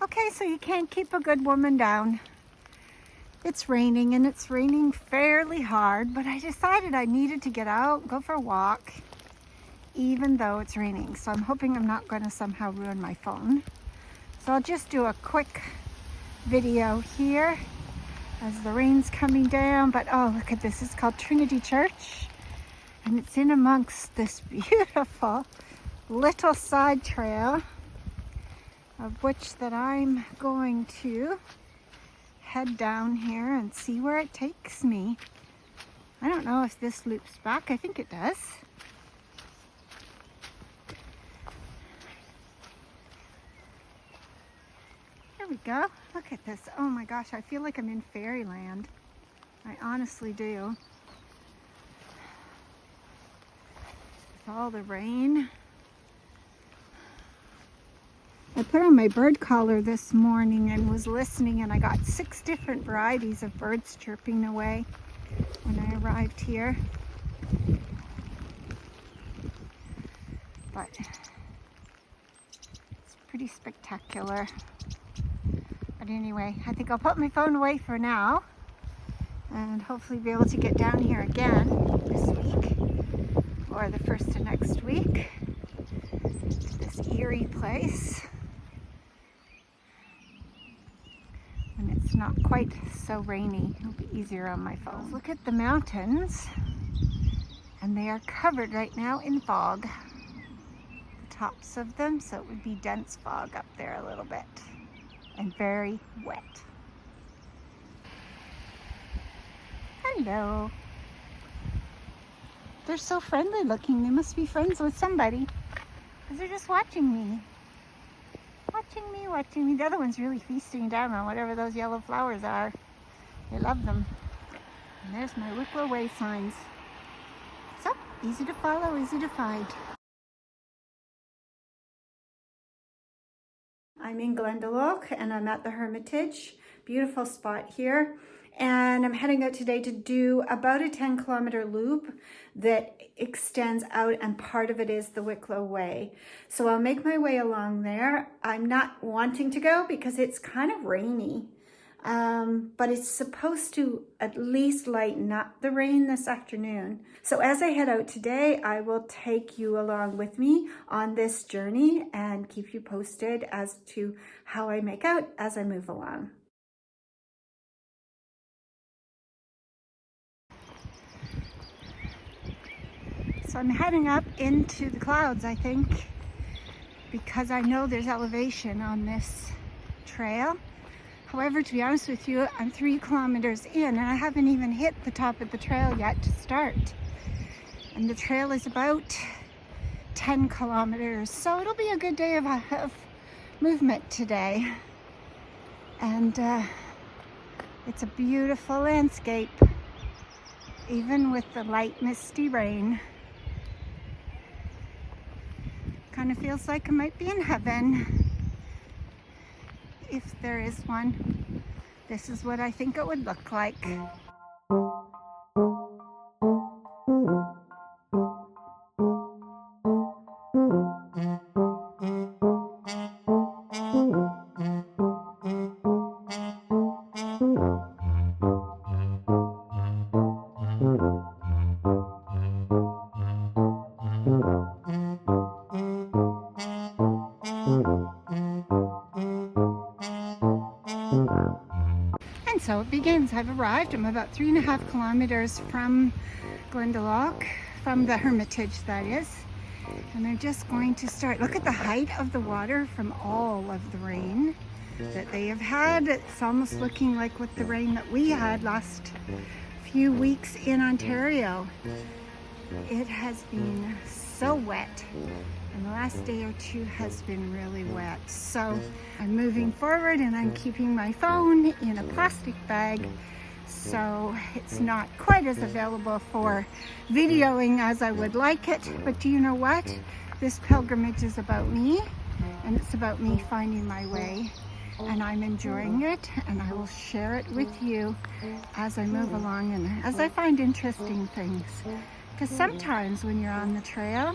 Okay, so you can't keep a good woman down. It's raining and it's raining fairly hard, but I decided I needed to get out, go for a walk, even though it's raining. So I'm hoping I'm not going to somehow ruin my phone. So I'll just do a quick video here as the rain's coming down. But oh, look at this. It's called Trinity Church, and it's in amongst this beautiful little side trail, of which that I'm going to head down here and see where it takes me. I don't know if this loops back. I think it does. There we go. Look at this. Oh my gosh, I feel like I'm in fairyland. I honestly do. With all the rain. I put on my bird collar this morning and was listening, and I got 6 different varieties of birds chirping away when I arrived here. But it's pretty spectacular. But anyway, I think I'll put my phone away for now and hopefully be able to get down here again this week or the first of next week to this eerie place. And it's not quite so rainy. It'll be easier on my phone. Look at the mountains, and they are covered right now in fog. The tops of them, so it would be dense fog up there a little bit, and very wet. Hello. They're so friendly looking. They must be friends with somebody, because they're just watching me. Watching me. The other one's really feasting down on whatever those yellow flowers are. They love them. And there's my Wicklow Way signs. So, easy to follow, easy to find. I'm in Glendalough and I'm at the Hermitage. Beautiful spot here. And I'm heading out today to do about a 10-kilometer loop that extends out, and part of it is the Wicklow Way. So I'll make my way along there. I'm not wanting to go because it's kind of rainy, but it's supposed to at least lighten up the rain this afternoon. So as I head out today, I will take you along with me on this journey and keep you posted as to how I make out as I move along. So I'm heading up into the clouds, I think, because I know there's elevation on this trail. However, to be honest with you, I'm 3 kilometers in and I haven't even hit the top of the trail yet to start. And the trail is about 10 kilometers, so it'll be a good day of movement today. And it's a beautiful landscape, even with the light misty rain. Kind of feels like I might be in heaven, if there is one. This is what I think it would look like. And so it begins. I've arrived. I'm about 3.5 kilometers from Glendalough, from the Hermitage, that is. And I'm just going to start. Look at the height of the water from all of the rain that they have had. It's almost looking like with the rain that we had last few weeks in Ontario. It has been so wet, and the last day or two has been really wet. So I'm moving forward and I'm keeping my phone in a plastic bag, so it's not quite as available for videoing as I would like it. But do you know what? This pilgrimage is about me, and it's about me finding my way, and I'm enjoying it, and I will share it with you as I move along and as I find interesting things. Because sometimes when you're on the trail,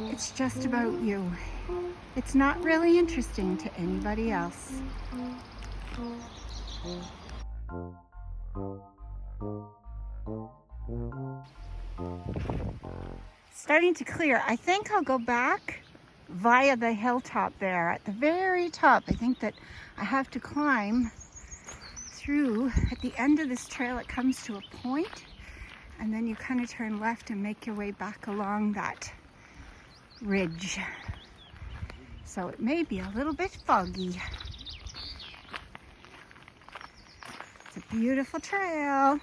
It's just about you. It's not really interesting to anybody else. Starting to clear. I think I'll go back via the hilltop there at the very top. I think that I have to climb through. At the end of this trail, it comes to a point, and then you kind of turn left and make your way back along that ridge. So it may be a little bit foggy. It's a beautiful trail.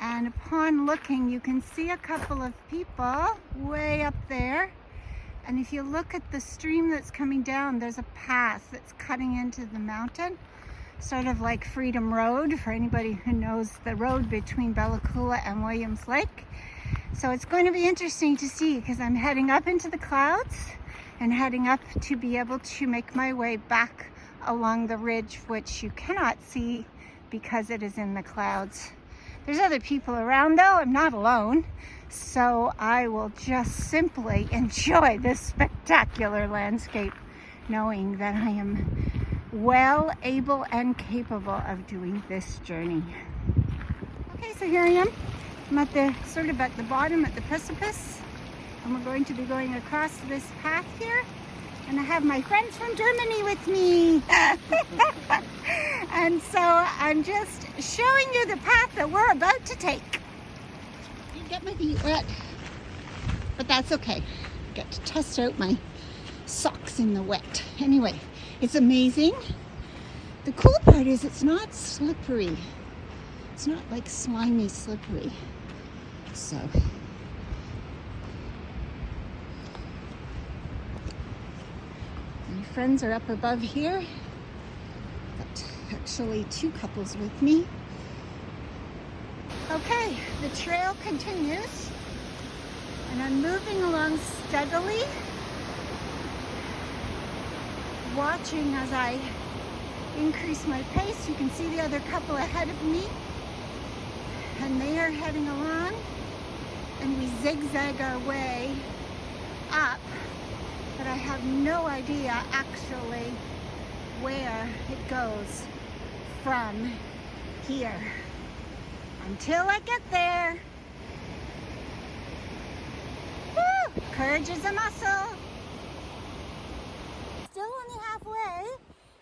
And upon looking, you can see a couple of people way up there. And if you look at the stream that's coming down, there's a path that's cutting into the mountain, sort of like Freedom Road for anybody who knows the road between Bellacoola and Williams Lake. So it's going to be interesting to see, because I'm heading up into the clouds and heading up to be able to make my way back along the ridge, which you cannot see because it is in the clouds. There's other people around though, I'm not alone. So I will just simply enjoy this spectacular landscape, knowing that I am well able and capable of doing this journey. Okay, so here I am. I'm at the sort of at the bottom at the precipice, and we're going to be going across this path here. And I have my friends from Germany with me. And so I'm just showing you the path that we're about to take. You get my feet wet, but that's okay. I get to test out my socks in the wet. Anyway, it's amazing. The cool part is it's not slippery. It's not like slimy slippery. So my friends are up above here. Got actually two couples with me. Okay, the trail continues, and I'm moving along steadily, watching as I increase my pace. You can see the other couple ahead of me, and they are heading along, and we zigzag our way up, but I have no idea actually where it goes from here until I get there. Woo! Courage is a muscle. Still only halfway,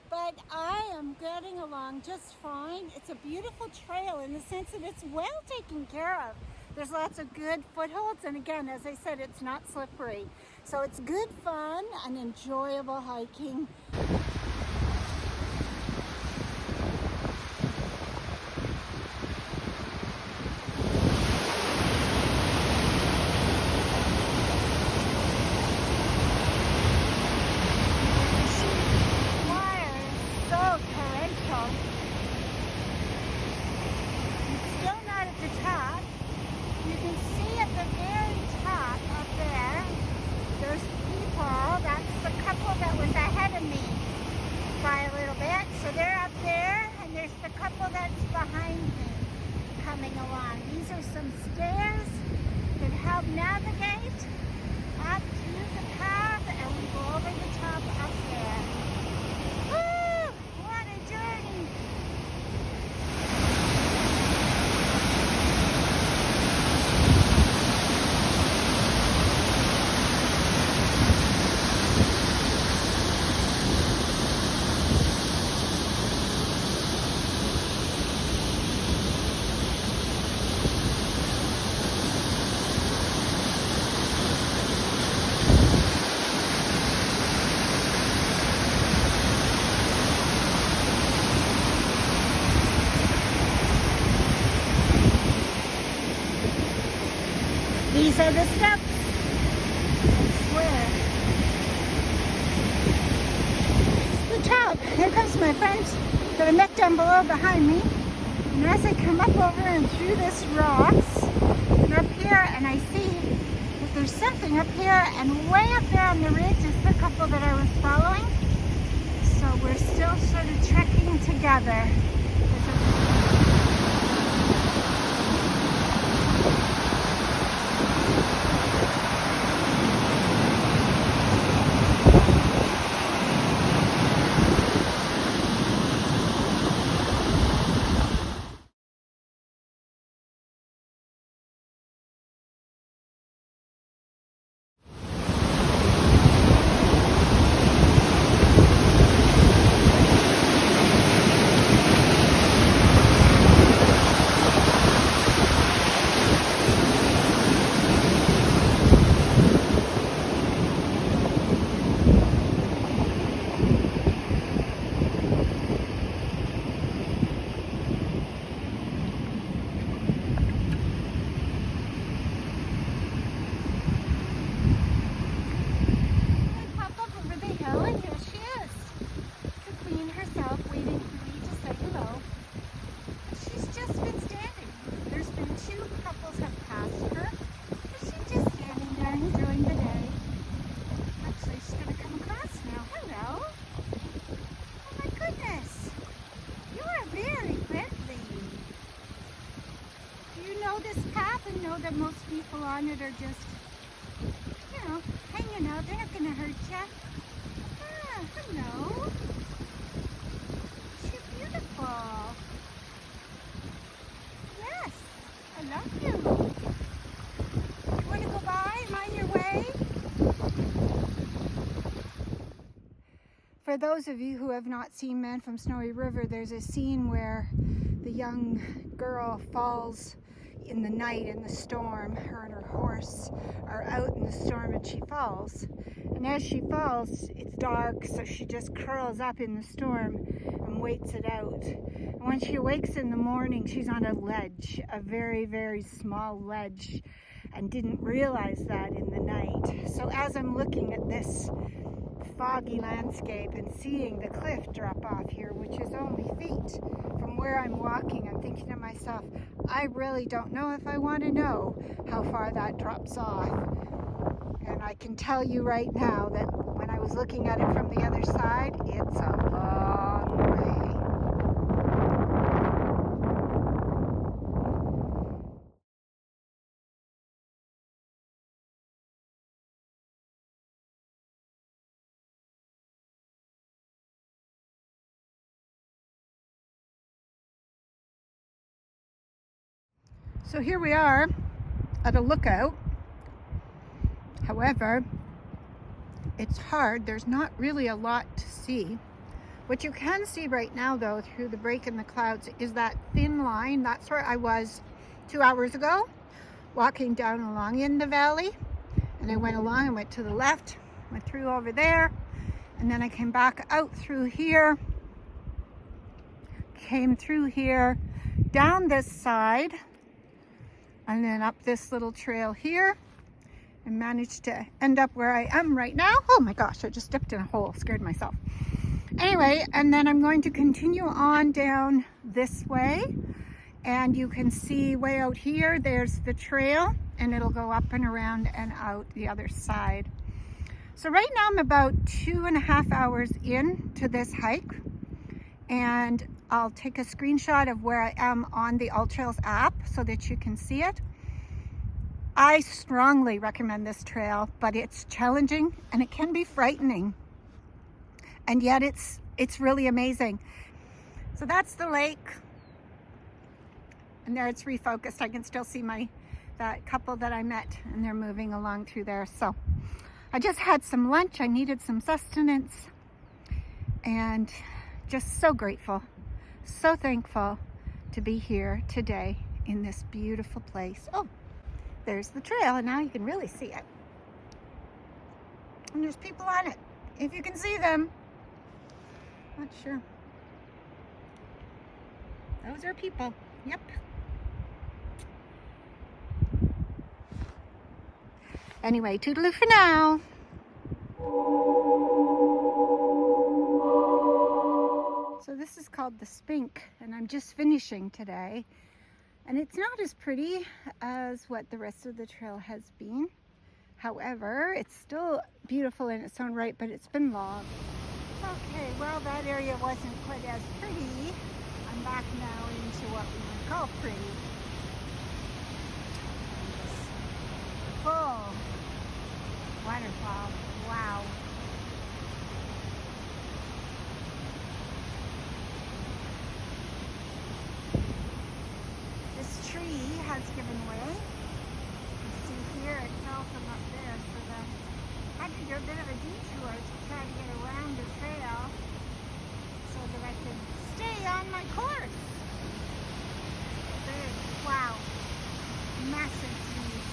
but I am getting along just fine. It's a beautiful trail in the sense that it's well taken care of. There's lots of good footholds, and again, as I said, it's not slippery. So it's good fun and enjoyable hiking. Some stairs that help navigate up to the path, and we go over the top up there. Woo! What a journey! These are the steps, I swear. The top. Here comes my friend that I met down below behind me. And as I come up over and through this rocks, and up here, and I see that there's something up here, and way up there on the ridge is the couple that I was following. So we're still sort of trekking together. together. That most people on it are just, you know, hanging out. They're not going to hurt you. Ah, hello. You're beautiful. Yes, I love you. You want to go by? Am I in your way? For those of you who have not seen Man from Snowy River, there's a scene where the young girl falls in the night in the storm. Her and her horse are out in the storm and she falls. And as she falls, it's dark, so she just curls up in the storm and waits it out. And when she awakes in the morning, she's on a ledge, a very, very small ledge, and didn't realize that in the night. So as I'm looking at this foggy landscape and seeing the cliff drop off here, which is only feet from where I'm walking, I'm thinking to myself, I really don't know if I want to know how far that drops off. And I can tell you right now that when I was looking at it from the other side, it's a long way. So here we are at a lookout. However, it's hard. There's not really a lot to see. What you can see right now, though, through the break in the clouds is that thin line. That's where I was 2 hours ago, walking down along in the valley. And I went along and went to the left, went through over there, and then I came back out through here, came through here, down this side, and then up this little trail here, and managed to end up where I am right now. Oh my gosh, I just stepped in a hole, scared myself. Anyway, and then I'm going to continue on down this way, and you can see way out here, there's the trail, and it'll go up and around and out the other side. So right now I'm about 2.5 hours into this hike, and I'll take a screenshot of where I am on the AllTrails app so that you can see it. I strongly recommend this trail, but it's challenging and it can be frightening. And yet it's really amazing. So that's the lake. And there it's refocused. I can still see that couple that I met, and they're moving along through there. So I just had some lunch. I needed some sustenance, and just so grateful. So thankful to be here today in this beautiful place. Oh, there's the trail, and now you can really see it. And there's people on it, if you can see them. Not sure. Those are people. Yep. Anyway, toodaloo for now. So this is called the Spink, and I'm just finishing today. And it's not as pretty as what the rest of the trail has been. However, it's still beautiful in its own right, but it's been logged. Okay, well, that area wasn't quite as pretty back now into what we would call pretty. Full waterfall. Wow. This tree has given way. You see here it fell from up there, so I had to do a bit of a detour to try to get around the trail so that I could stay on my course. Big, wow, massive trees.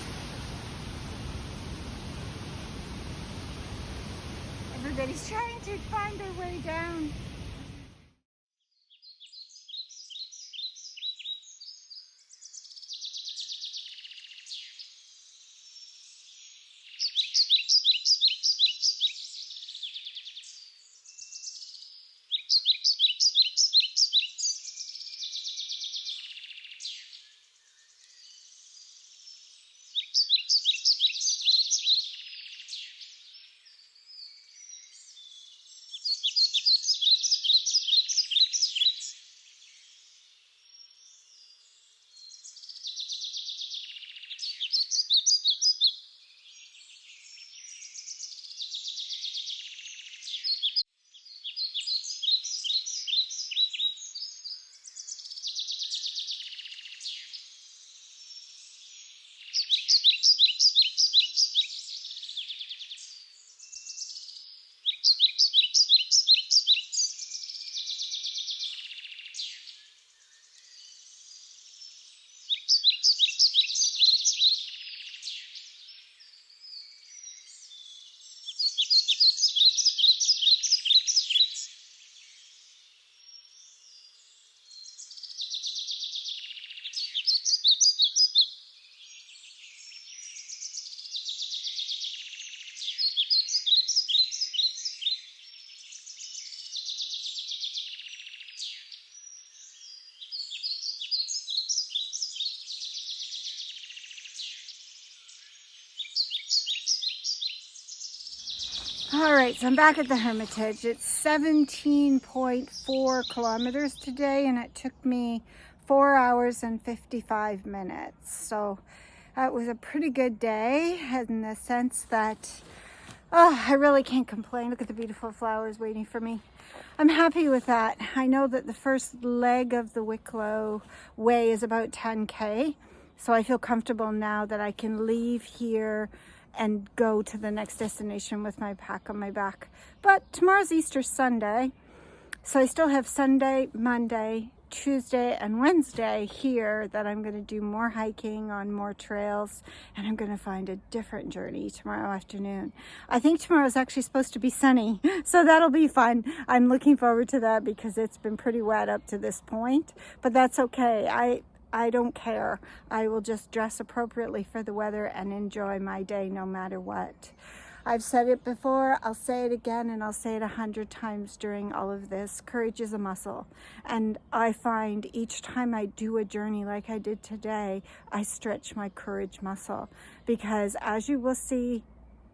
Everybody's trying to find their way down. All right, so I'm back at the Hermitage. It's 17.4 kilometers today, and it took me 4 hours and 55 minutes. So it was a pretty good day in the sense that, I really can't complain. Look at the beautiful flowers waiting for me. I'm happy with that. I know that the first leg of the Wicklow Way is about 10K, so I feel comfortable now that I can leave here and go to the next destination with my pack on my back. But tomorrow's Easter Sunday, so I still have Sunday, Monday, Tuesday, and Wednesday here that I'm going to do more hiking on more trails, and I'm going to find a different journey tomorrow afternoon. I think tomorrow is actually supposed to be sunny, so that'll be fun. I'm looking forward to that because it's been pretty wet up to this point, but that's okay. I don't care. I will just dress appropriately for the weather and enjoy my day no matter what. I've said it before, I'll say it again, and I'll say it 100 times during all of this. Courage is a muscle. And I find each time I do a journey like I did today, I stretch my courage muscle. Because as you will see,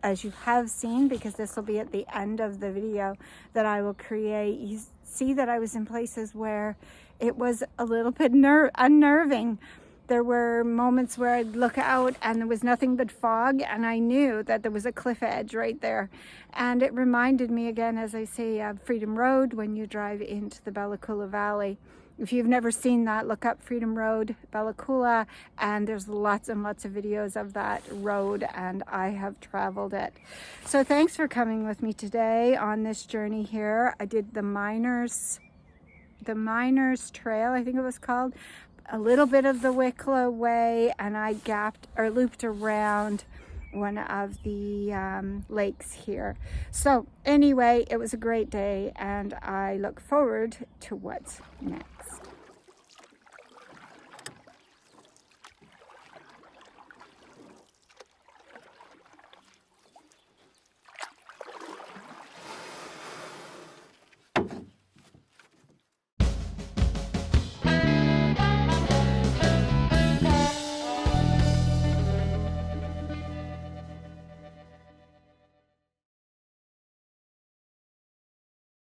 as you have seen, because this will be at the end of the video that I will create, you see that I was in places where it was a little bit unnerving. There were moments where I'd look out and there was nothing but fog, and I knew that there was a cliff edge right there. And it reminded me again, as I say, of Freedom Road when you drive into the Bella Coola Valley. If you've never seen that, look up Freedom Road, Bella Coola, and there's lots and lots of videos of that road, and I have traveled it. So thanks for coming with me today on this journey here. I did the Miners Trail, I think it was called, a little bit of the Wicklow Way, and I looped around one of the lakes here. So anyway, it was a great day, and I look forward to what's next.